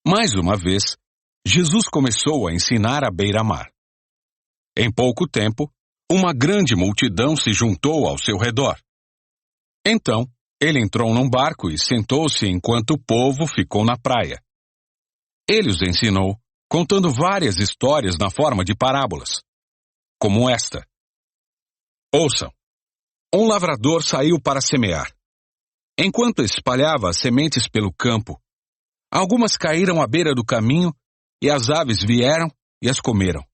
Mais uma vez, Jesus começou a ensinar à beira-mar. Em pouco tempo, uma grande multidão se juntou ao seu redor. Então, ele entrou num barco e sentou-se enquanto o povo ficou na praia. Ele os ensinou, contando várias histórias na forma de parábolas, como esta. Ouçam. Um lavrador saiu para semear. Enquanto espalhava as sementes pelo campo, algumas caíram à beira do caminho e as aves vieram e as comeram.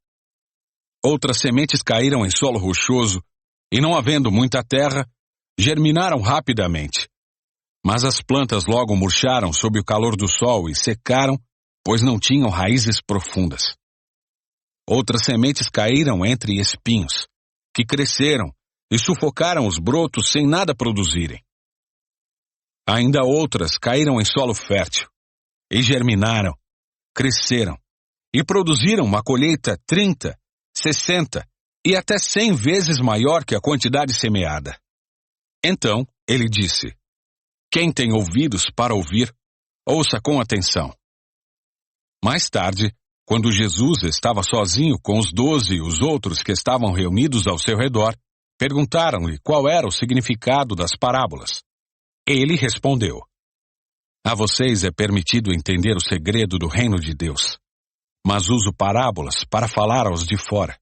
Outras sementes caíram em solo rochoso e, não havendo muita terra, germinaram rapidamente. Mas as plantas logo murcharam sob o calor do sol e secaram, pois não tinham raízes profundas. Outras sementes caíram entre espinhos, que cresceram e sufocaram os brotos sem nada produzirem. Ainda outras caíram em solo fértil, e germinaram, cresceram, e produziram uma colheita 30, 60 e até 100 vezes maior que a quantidade semeada. Então, ele disse: quem tem ouvidos para ouvir, ouça com atenção. Mais tarde, quando Jesus estava sozinho com os 12 e os outros que estavam reunidos ao seu redor, perguntaram-lhe qual era o significado das parábolas. Ele respondeu: a vocês é permitido entender o segredo do reino de Deus, mas uso parábolas para falar aos de fora,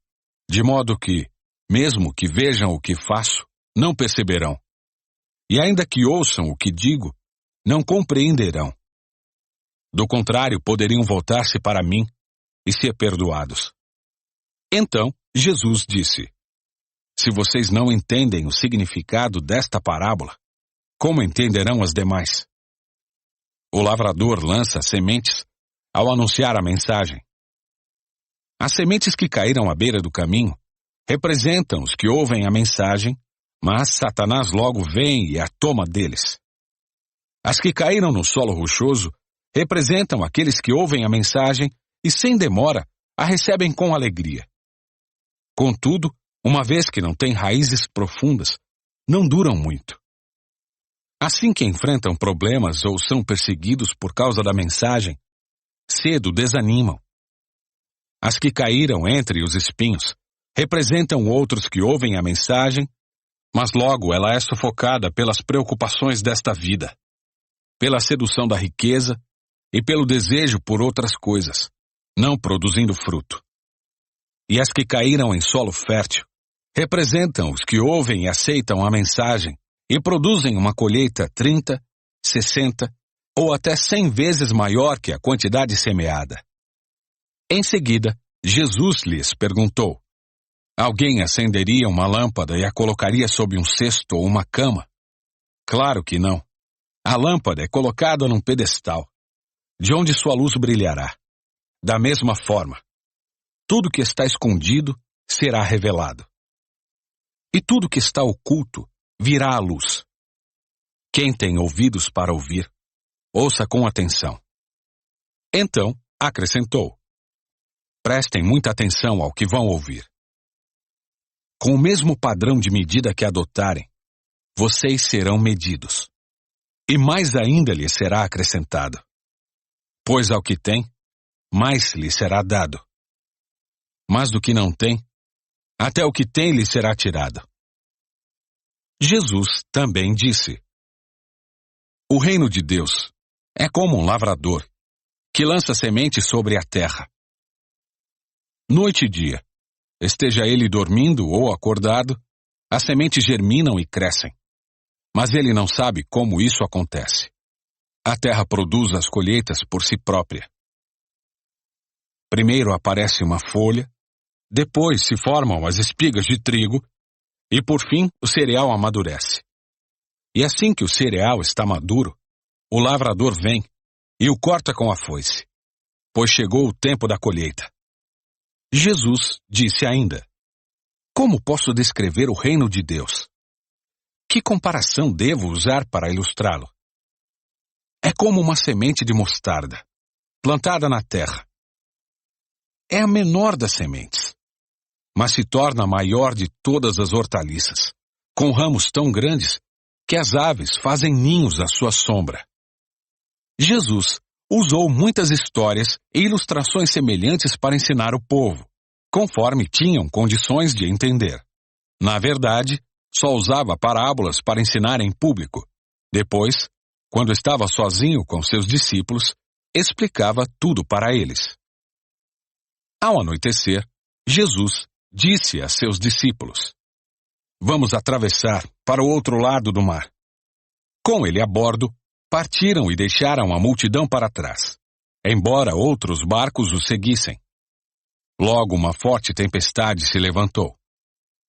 de modo que, mesmo que vejam o que faço, não perceberão. E ainda que ouçam o que digo, não compreenderão. Do contrário, poderiam voltar-se para mim e ser perdoados. Então, Jesus disse: se vocês não entendem o significado desta parábola, como entenderão as demais? O lavrador lança sementes ao anunciar a mensagem. As sementes que caíram à beira do caminho representam os que ouvem a mensagem, mas Satanás logo vem e a toma deles. As que caíram no solo rochoso representam aqueles que ouvem a mensagem e, sem demora, a recebem com alegria. Contudo, uma vez que não têm raízes profundas, não duram muito. Assim que enfrentam problemas ou são perseguidos por causa da mensagem, cedo desanimam. As que caíram entre os espinhos representam outros que ouvem a mensagem, mas logo ela é sufocada pelas preocupações desta vida, pela sedução da riqueza e pelo desejo por outras coisas, não produzindo fruto. E as que caíram em solo fértil representam os que ouvem e aceitam a mensagem e produzem uma colheita 30, 60 ou até 100 vezes maior que a quantidade semeada. Em seguida, Jesus lhes perguntou: alguém acenderia uma lâmpada e a colocaria sob um cesto ou uma cama? Claro que não. A lâmpada é colocada num pedestal, de onde sua luz brilhará. Da mesma forma, tudo que está escondido será revelado. E tudo que está oculto virá à luz. Quem tem ouvidos para ouvir, ouça com atenção. Então, acrescentou: prestem muita atenção ao que vão ouvir. Com o mesmo padrão de medida que adotarem, vocês serão medidos. E mais ainda lhes será acrescentado. Pois ao que tem, mais lhe será dado. Mas do que não tem, até o que tem lhe será tirado. Jesus também disse: o reino de Deus é como um lavrador que lança semente sobre a terra. Noite e dia, esteja ele dormindo ou acordado, as sementes germinam e crescem. Mas ele não sabe como isso acontece. A terra produz as colheitas por si própria. Primeiro aparece uma folha, depois se formam as espigas de trigo, e por fim o cereal amadurece. E assim que o cereal está maduro, o lavrador vem e o corta com a foice, pois chegou o tempo da colheita. Jesus disse ainda: como posso descrever o reino de Deus? Que comparação devo usar para ilustrá-lo? É como uma semente de mostarda, plantada na terra. É a menor das sementes, mas se torna a maior de todas as hortaliças, com ramos tão grandes que as aves fazem ninhos à sua sombra. Jesus Usou muitas histórias e ilustrações semelhantes para ensinar o povo, conforme tinham condições de entender. Na verdade, só usava parábolas para ensinar em público. Depois, quando estava sozinho com seus discípulos, explicava tudo para eles. Ao anoitecer, Jesus disse a seus discípulos: "Vamos atravessar para o outro lado do mar." Com ele a bordo, partiram e deixaram a multidão para trás, embora outros barcos os seguissem. Logo uma forte tempestade se levantou.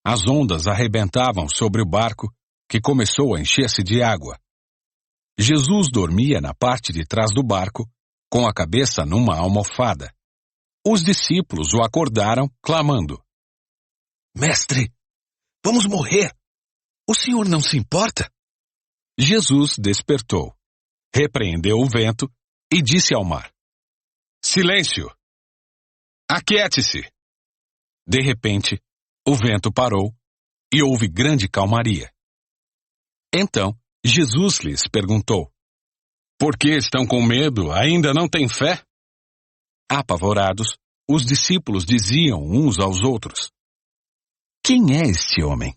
As ondas arrebentavam sobre o barco, que começou a encher-se de água. Jesus dormia na parte de trás do barco, com a cabeça numa almofada. Os discípulos o acordaram, clamando: "Mestre, vamos morrer! O senhor não se importa?" Jesus despertou, repreendeu o vento e disse ao mar: "Silêncio! Aquiete-se!" De repente, o vento parou e houve grande calmaria. Então, Jesus lhes perguntou: "Por que estão com medo? Ainda não têm fé?" Apavorados, os discípulos diziam uns aos outros: "Quem é este homem?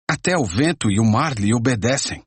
Até o vento e o mar lhe obedecem."